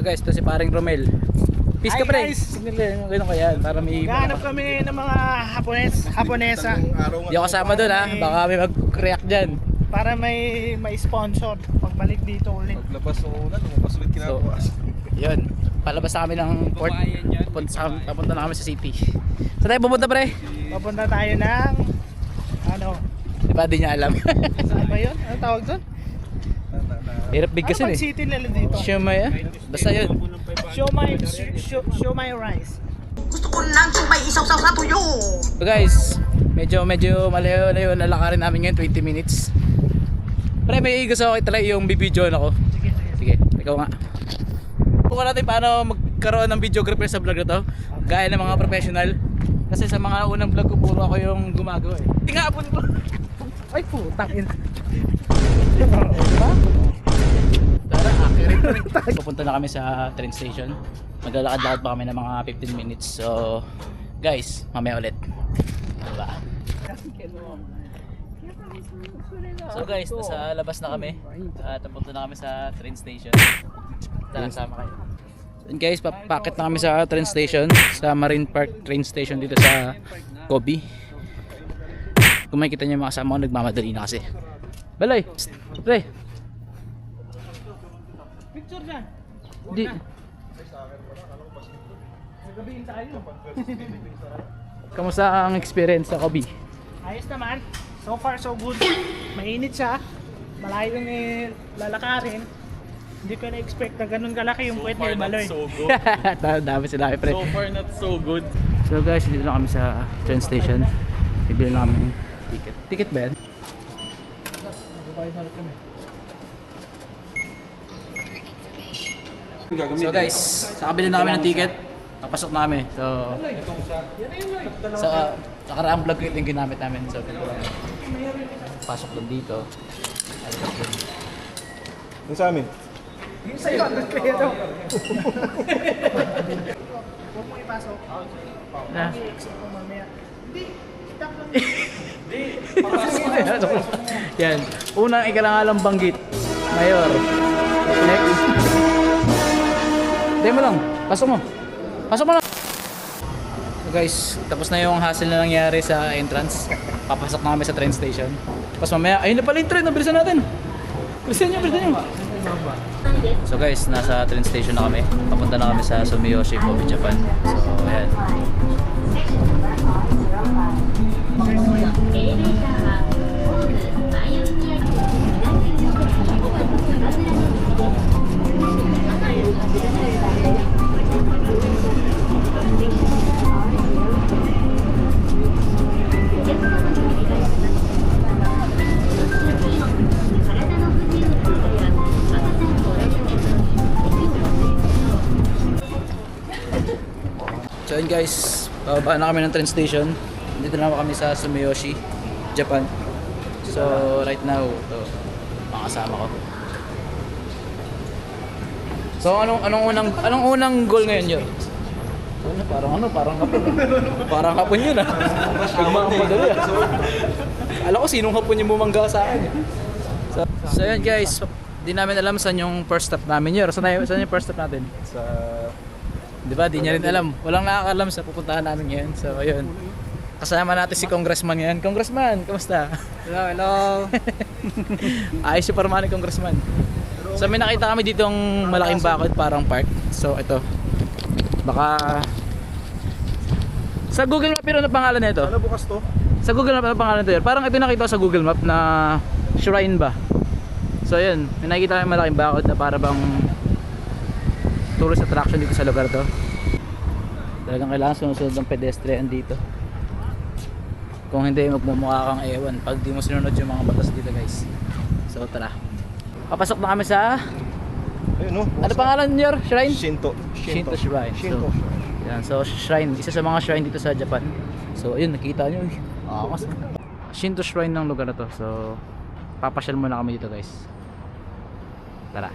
guys, ito si paring Romel. Peace ka Hi, pre. guys. Signal ganun kaya para may Maghanap kami ng mga Haponesa Di ako kasama doon ha. Baka may mag-react diyan. para may sponsor pagbalik dito ulit. Paglabas ng ulan, lumabas ulit kinabukas. Yun. Palabas na kami ng port. Papunta na kami sa city. Saan tayo pupunta pre? Papunta tayo ng ano? Di ba di niya alam? Saan ba 'yun? Ano tawag doon? Hirap big Ano kasi bang eh. city nila dito? Siomay ah. Basta yun. Show my rice. Gusto ko ng sumay isaw-saw sa tuyo. So guys, medyo malayo na lakarin namin ngayon, 20 minutes. Pre, may gusto ko itry yung bibidyoan ako. Sige, ikaw nga. Bukan natin paano magkaroon ng videographer sa vlog na to. Gaya ng mga professional. Kasi sa mga unang vlog ko, puro ako yung gumagawa eh. Tingapon ko! Ay putang ina. Diba? Tara, accurate pa rin. Pupunta na kami sa train station. Maglalakad-lakad pa kami ng mga 15 minutes. So, guys, mamaya ulit. Diba? So guys, nasa labas na kami. At pupunta na kami sa train station. Tara, sama kayo. And guys, papakit na kami sa train station. Sa Marine Park train station dito sa Kobe. Kung makikita niyo yung mga kasama ko, nagmamadali na kasi. Balay! Psst! Pre! Picture dyan. Di. Nagabihin tayo. Kamusta ang experience sa Kobe? Ayos naman. So far so good. Mainit siya. Malayo yung lalakarin. Hindi ko na-expect na ganun kalaki yung puwet ni Baloy. So good. Dami sila pre. So far not so good. So guys, dito na kami sa train station. Bibili na kami ng ticket. Ticket ba yan? So guys, nakabili na kami ng ticket. Papasok na kami. So sa karaang vlog yung ginamit namin. So pasok lang dito. Yung sa amin? Yung sa'yo, andun kayo daw. Huwag mo ipasok. Na. I-exit ko mamaya. Hindi, stop lang. Yan. Unang ikalangalang banggit. Mayor. Next. Demo lang. Pasok mo. Pasok mo lang. So guys, tapos na yung hassle na nangyari sa entrance. Papasok na kami sa train station. Tapos mamaya, ayun na pala yung train. Bilisan natin. Bilisan nyo. So guys, nasa train station na kami. Papunta na kami sa Sumiyoshi, Kobe, Japan. So ayan. So yun guys, bababa na kami ng train station. Dito na kami sa Sumiyoshi, Japan. So right now, ito, mga kasama ko. So anong unang goal ngayon yun? Parang hapon yun ah. Magmamadali ah. Alam ko sinong hapon yung bumangga sa akin. So yun guys, di namin alam saan yung first stop namin yun. Saan yung first stop natin? Sa... Di ba? Di niya rin alam. Walang nakakalam sa pupuntahan namin ngayon. So, ayun. Kasama natin si Congressman ngayon. Congressman, kamusta? Hello. Ayos yung parang ni Congressman. So, may nakita kami ditong malaking bakod parang park. So, ito. Baka... Sa Google Map, pero ano pangalan na ito? Ano bukas to? Sa Google Map, ano pangalan nito? Parang ito nakita ko sa Google Map na shrine ba? So, ayun. May nakita kami malaking bakod na para bang tourist attraction dito sa lugar to. Talagang kailangan sunod-sunod ng pedestrian dito. Kung hindi, magmumukha kang ewan pag di mo sinunod yung mga batas dito guys. So tara, papasok na kami sa Ayun no? ano pangalan niyo? Shrine? Shinto. Shinto Shrine. Shinto. So, yan. So shrine, isa sa mga shrine dito sa Japan. So ayun, nakita nyo Shinto Shrine ng lugar na to. So papasyal muna kami dito guys. Tara.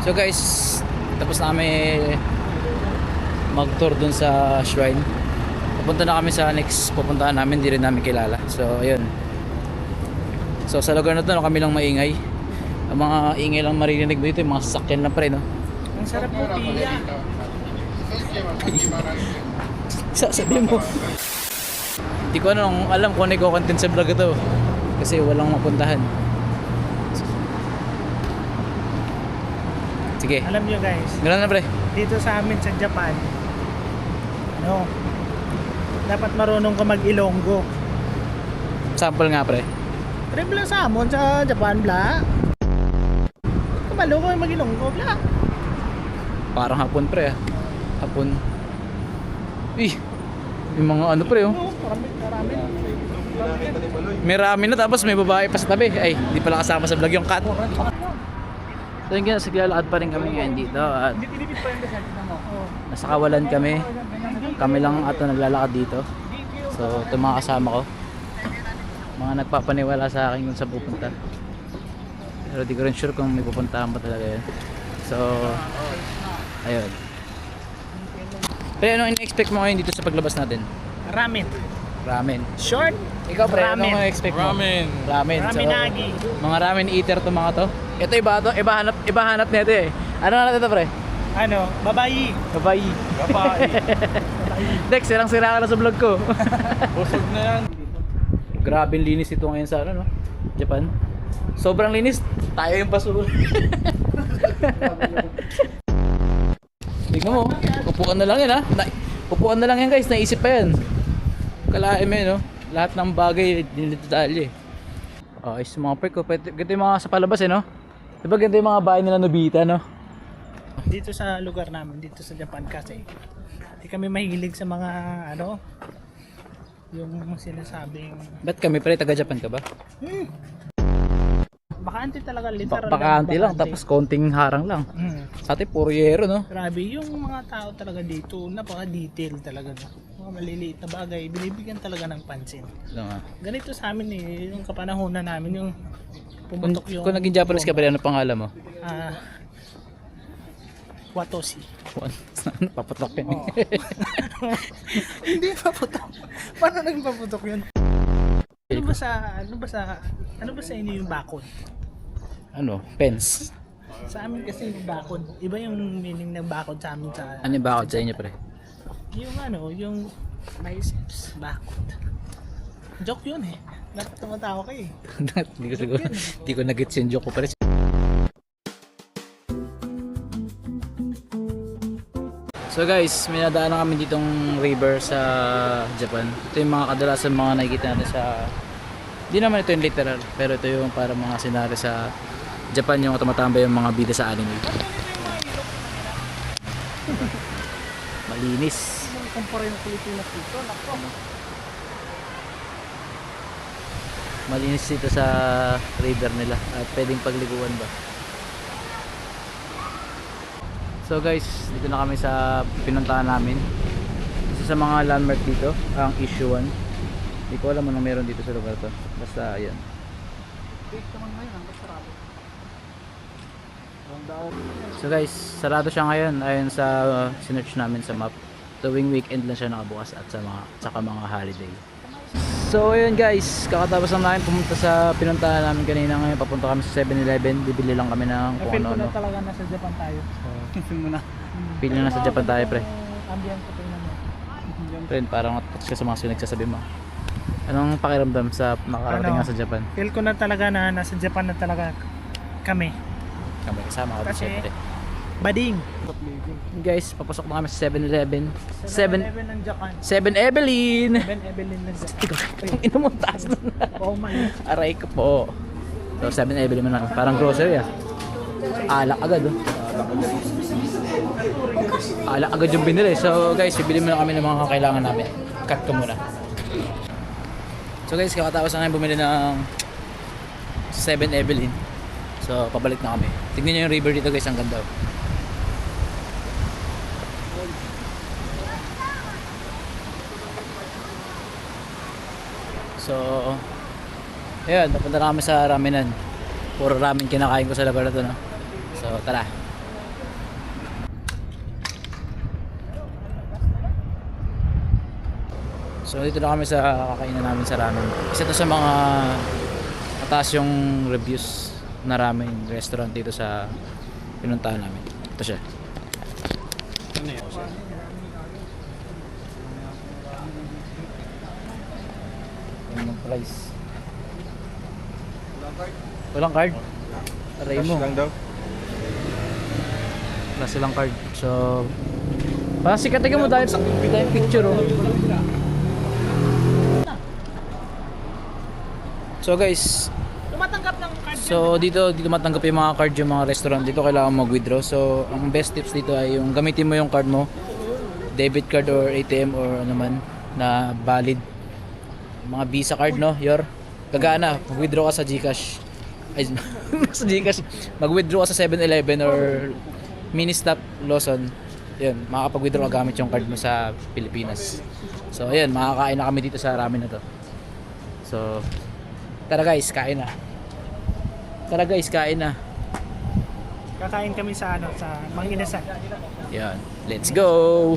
So guys, tapos na kami mag-tour dun sa shrine. Pupunta na kami sa next pupuntahan namin, di rin namin kilala. So ayun. So sa lugar na to, kami lang maingay. Ang mga ingay lang maririnig mo dito, yung mga sasakyan lang pa rin, no? Ang sarap po, pila. Sabi mo. Hindi ko alam kung ano yung content sa vlog ito. Kasi walang mapuntahan. Sige. Alam nyo guys, Ganoon na pre. dito sa amin sa Japan, dapat marunong ka mag-Ilonggo. Sample nga pre. Trip lang sa amon sa Japan, bla. Kumalo ko yung mag-Ilonggo, bla. Parang hapon pre ah. Hapon. Uy. Yung mga ano pre oh. Oo, marami. May ramen na tapos may babae pa sa tabi. Ay, di pala kasama sa vlog yung cat. So yun nga, siglalakad pa rin kami ngayon dito at Hindi tinipid pa yung desal mo. nasa Kawalan kami. Kami lang ato naglalakad dito. So ito mga kasama ko. Mga nagpapaniwala sa akin kung saan pupunta. Pero di ko rin sure kung may pupuntahan pa talaga yun. So, ayun. Pero anong in-expect mo ngayon dito sa paglabas natin? Ramen. Ramen. Short. Ikaw pre, Ramen. anong expect mo? Ramen. Ramenagi. Mga ramen eater to mga to. Ito iba to, iba hanap nito eh. Ano hanap ito pre? Ano? Babayi. Babayi. Dex, sirang-sira ka na sa vlog ko. Busog na yan. Grabe linis ito ngayon sa ano, no? Japan. Sobrang linis. Tayo yung pasul. Tingnan mo, upuan na lang yan ha. Upuan na lang yan guys, naisip pa yan. Kalahin mo yun, no? Lahat ng bagay, dinidetali eh. Ayos mga perk ko. Ganito yung mga sa palabas eh, no? Diba ganito yung mga bahay nila Nobita, no? Dito sa lugar namin, dito sa Japan kasi, hindi kami mahilig sa mga, yung sinasabing, Ba't kami pala taga-Japan ka ba? bakante talaga, literal. Bakante lang, tapos konting harang lang. Sa atin, puro yero, no? Grabe, yung mga tao talaga dito, napaka-detail talaga. Mga maliliit na bagay, binibigyan talaga ng pansin. Ito nga. Ganito sa amin eh, yung kapanahonan namin, yung Kung, pumutok yung... kung naging Japanese ka pala, ano pangalan mo? Watoshi. Papatok yan. Oo. Hindi paputok. Paano naging paputok yun? Ano ba sa inyo yung bakod? Ano? Pens. Sa amin kasi yung bakod, iba yung meaning ng bakod sa amin sa Ano yung bakod sa inyo, pre? yung biceps, bakod. Joke yun eh. Dapat tumatawa ka eh. Hindi ko siguro, hindi ko nag-gets yung joke ko, pre. So guys, may nadaan na kami ditong river sa Japan. Ito yung mga kadalasan mga nakikita natin sa... Hindi naman ito yung literal, pero ito yung para mga senaryo sa Japan, yung tumatambay yung mga bida sa anime. Malinis. Kumpara yung Pilipinas dito, nako. Malinis dito sa river nila at pwedeng pagliguan ba. So guys, dito na kami sa pinuntahan namin. Isa sa mga landmark dito, ang Issue 1. Hindi ko alam anong meron dito sa lugar to. Basta ayan. So guys, sarado siya ngayon ayon sa sinearch namin sa map. Tuwing weekend lang siya nakabukas at saka mga holiday. So ayun guys, kakatapos lang namin pumunta sa pinuntahan namin kanina. Ngayon papunta kami sa 7-Eleven. Bibili lang kami ng kung Feel ko na ano-ano. talaga nasa Japan tayo. Feel mo na. Pili na sa Japan tayo, pre. Ambient ko tingnan mo. Friend, parang touch ka sa mga sinagsasabi mo. Anong pakiramdam sa nakarating nga sa Japan? Feel ko na talaga na nasa Japan na talaga kami. Kami kasama ka Kasi- siyempre. Bading. Guys, papasok na kami sa 7-Eleven. 7-Eleven ng Japan. 7-Evelyn! 7-Evelyn ng Japan. Ang ina mo, taas na. Oh my. Aray ko po. So 7-Evelyn mo na. Parang grocery ah. Alak agad oh. Alak agad yung binili. So guys, bibili muna kami ng mga kailangan namin. Cut ko muna. So guys, kakatapos na kami bumili ng 7-Evelyn. So pabalik na kami. Tignan nyo yung river dito guys, ang ganda oh. So ayun, napunta na kami sa ramenan. Puro ramen kinakain ko sa lugar na to, no? So tara. So dito na kami sa kakainan namin sa ramen. Isa to sa mga mataas yung reviews na ramen restaurant dito sa pinuntahan namin. Ito siya. Yung price. Walang card? Aray mo. Cash lang daw. Wala silang card. So, parang sikat mo dahil picture oh. So guys, Tumatanggap ng card. so dito matanggap yung mga card yung mga restaurant dito, kailangan mag-withdraw. So ang best tips dito ay yung gamitin mo yung card mo, debit card or ATM or ano man na valid. Mga Visa card no, your gagana, mag-withdraw ka sa GCash. Ay, sa GCash. Mag-withdraw ka sa 7-Eleven or Ministop, Lawson. Yun, makakapag-withdraw ka gamit yung card mo sa Pilipinas. So ayun, makakain na kami dito sa ramen na to. So tara guys, kain na. Tara guys, kain na. Kakain kami sa ano, sa Mang Inasal. Yan, let's go!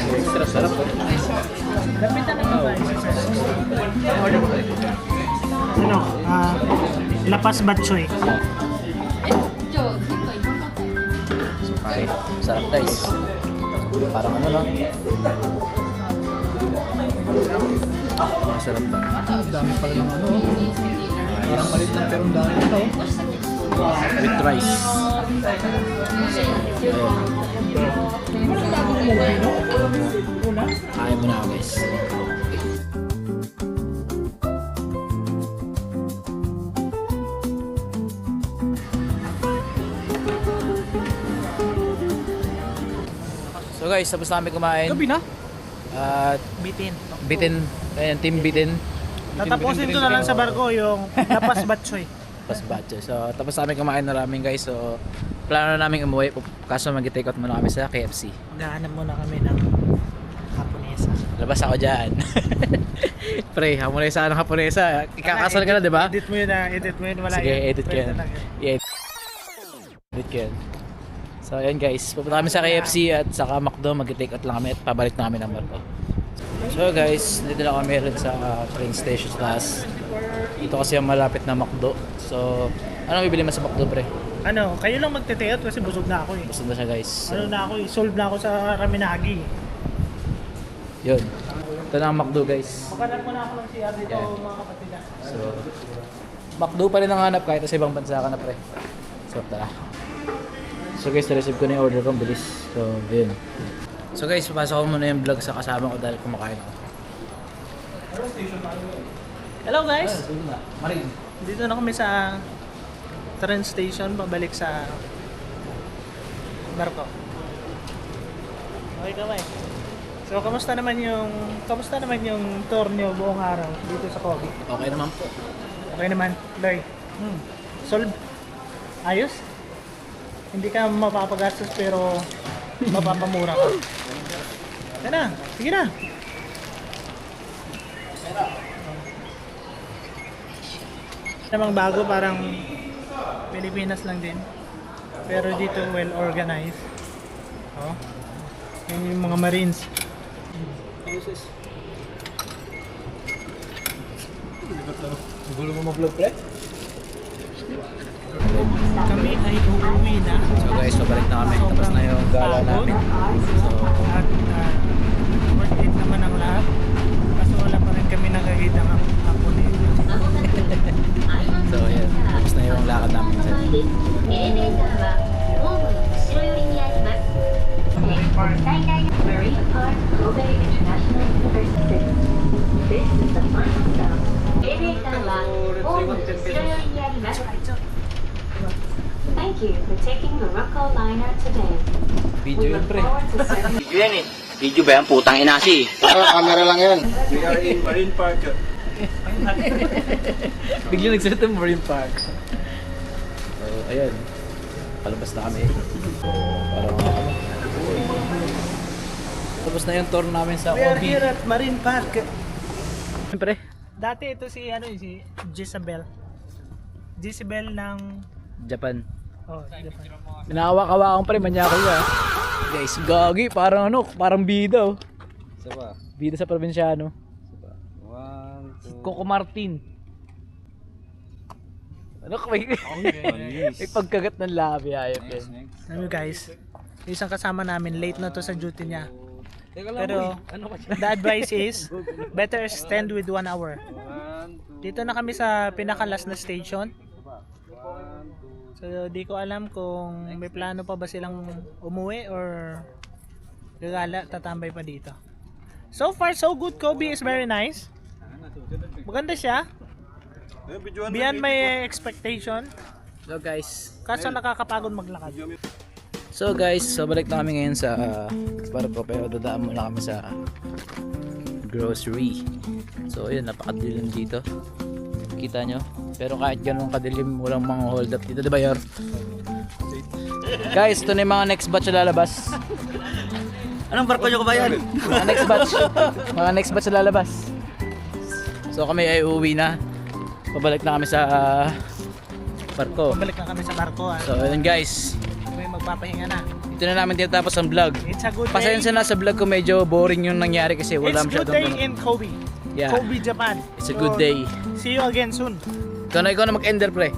Extra sarap po. Lapitan na ba? Ano? Lapas batchoy. So kain, sarap guys. Parang ano no? Masarap ba? Dami pala ng ano. Parang malit lang pero dami ito. With rice. Kain mo na ako guys. So guys, tapos namin kumain. Gabi na? At Bitin. bitin, ayan, team bitin. Tatapusin ko na lang sa barko yung lapas batchoy. Pas batch. So tapos namin kumain na ramen guys. So plano na namin umuwi. Kaso mag-take out muna kami sa KFC. Gahanap muna kami ng Haponesa. Labas ako dyan. Pre, hamonesa ng haponesa. Ikakasal ka na, di ba? Edit mo yun edit mo yun. Wala Sige, yun. edit ko yan. Pwede lang yun. Edit ko yan. So ayan guys, pupunta kami sa KFC at saka McDo, mag-take out lang kami at pabalik na kami ng barko. So guys, dito na kami rin sa train station sa taas. Ito kasi ang malapit na McDo. So, ano bibili mo sa McDo pre? Ano, kayo lang magte-take kasi busog na ako eh. Gusto na siya guys. Ano na ako eh, solve na ako sa Raminagi. Yun. Ito na ang McDo guys. Makalat mo na ako ng CR dito Yan. mga kapatid. So, McDo pa rin ang hanap kahit sa ibang bansa ka na pre. So, tara. So guys, na-receive ko na yung order ko, bilis. So, yun. So guys, papasok ko muna yung vlog sa kasama ko dahil kumakain ako. Hello guys! Maring. Dito na kami sa train station, pabalik sa barko. Okay kamay. So, kamusta naman yung tour niyo buong araw dito sa Kobe? Okay naman po. Okay naman, Loy. Solve. Ayos? Hindi ka mapapagastos pero mapapamura ka. Yan na, sige na. Namang bago, parang Pilipinas lang din. Pero dito well organized. Oh. Yan yung mga Marines. Gulo mo mag-vlog pre? Kami ay uuwi na. So guys, pabalik na kami. Tapos na yung gala namin. So, At worth it naman ang lahat. Kaso wala pa rin kami nakakita ng hapon eh. so ayan. Tapos na yung lakad namin. エレベーターはホームの後ろ寄りにあります。最大の Marine Park Kobe International University. This is the final stop. エレベーターはホームの後ろ寄りにあります。Thank you for taking the Rocco Liner today. Video We yun look pre. forward to serving Video yan eh. Video ba yan? Putang inasi. Camera lang yan. We are in Marine Park. Bigla nagsalita ng Marine Park. So ayan. Palabas na kami. Parang mga kami. Tapos na yung tour namin sa We are Obi. here at Marine Park. Siyempre, Dati ito si si Jezebel. Jezebel ng Japan. Japan. Pinahawak-hawakan pa rin, manyako yun. Guys, gagi, parang parang bida oh. Isa pa. Bida sa probinsyano. Isa pa. 1, 2. Coco Martin. Ano may pagkagat ng labi, ayop yan. Next. Ano guys, isang kasama namin, late na to sa duty niya. Teka lang, Pero the advice is, better stand with 1 hour. 1, 2. Dito na kami sa pinaka-last na station. So di ko alam kung may plano pa ba silang umuwi or gagala, tatambay pa dito. So far so good, Kobe is very nice. Maganda siya. Beyond my expectation. So guys, Kaso nakakapagod maglakad. so balik na kami ngayon sa Barko, pero dadaan muna kami sa grocery. So yun, napakadilim dito. Kita nyo? Pero kahit ganun kadilim, walang mga hold up dito, diba Yor? Guys, ito na yung mga next batch na lalabas. Anong barko nyo kabayan? Mga next batch. Mga next batch na lalabas. So kami ay uuwi na. Pabalik na kami sa barko. Balik na kami sa barko. So yun guys, May magpapahinga na. ito na namin tinatapos ang vlog. It's a good day. Pasensya na sa vlog ko, medyo boring yung nangyari kasi wala It's good masyadong day in Kobe. Yeah. Kobe, Japan. It's a good day. See you again soon. Ikaw na mag-ender pre.